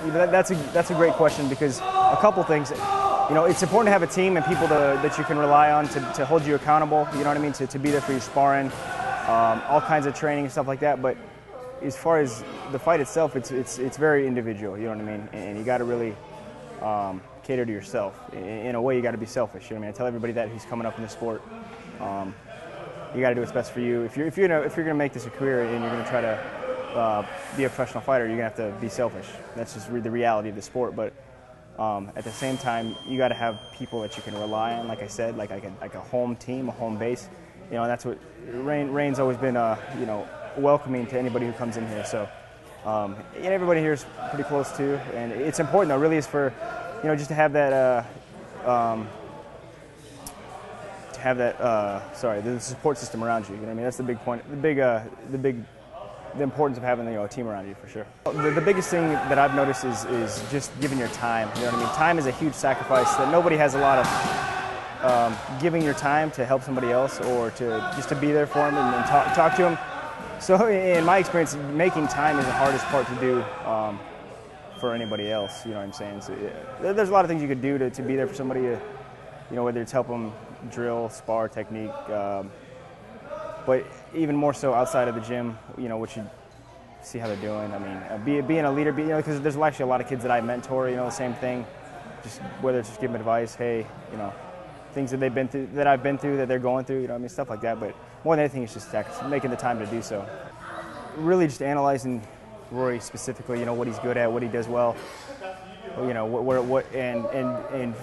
That's a great question because a couple things. It's important to have a team and people that you can rely on to hold you accountable. You know what I mean? To be there for your sparring, all kinds of training and stuff like that. But as far as the fight itself, it's very individual. You know what I mean? And you got to really cater to yourself. In a way, you got to be selfish. You know what I mean? I tell everybody that who's coming up in the sport. You got to do what's best for you. If you're gonna make this a career and you're gonna try to be a professional fighter, you're gonna have to be selfish. That's just the reality of the sport. But at the same time, you got to have people that you can rely on. Like I said, like a home team, a home base. That's what Reigns always been. Welcoming to anybody who comes in here. So everybody here is pretty close too, and it's important though. Really, is for just to have that. The support system around you. You know what I mean? That's the big point. The importance of having a team around you for sure. The biggest thing that I've noticed is just giving your time. You know what I mean? Time is a huge sacrifice that nobody has a lot of. Giving your time to help somebody else or to be there for them and talk to them. So in my experience, making time is the hardest part to do for anybody else. You know what I'm saying? So there's a lot of things you could do to be there for somebody. Whether it's help them drill, spar, technique, but even more so outside of the gym, what you see how they're doing. I mean, being a leader, because there's actually a lot of kids that I mentor, the same thing, just whether it's just giving advice, hey, things that they've been through, that I've been through, that they're going through, stuff like that. But more than anything, it's just making the time to do so. Really just analyzing Rory specifically, what he's good at, what he does well, and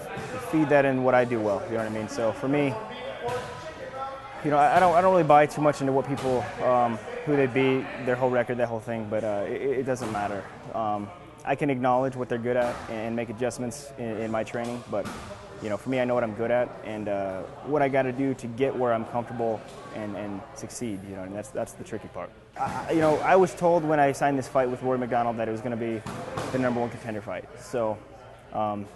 feed that in what I do well. You know what I mean? So for me, I don't really buy too much into what people, who they beat, their whole record, that whole thing. But it doesn't matter. I can acknowledge what they're good at and make adjustments in my training. But for me, I know what I'm good at and what I got to do to get where I'm comfortable and succeed. And that's the tricky part. I was told when I signed this fight with Rory MacDonald that it was going to be the #1 contender fight. So,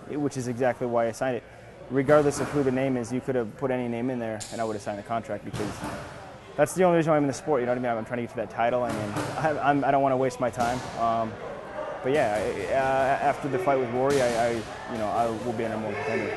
which is exactly why I signed it. Regardless of who the name is, you could have put any name in there, and I would have signed the contract because that's the only reason why I'm in the sport. You know what I mean? I'm trying to get to that title, and I don't want to waste my time. But yeah, after the fight with Rory, I will be a #1 contender.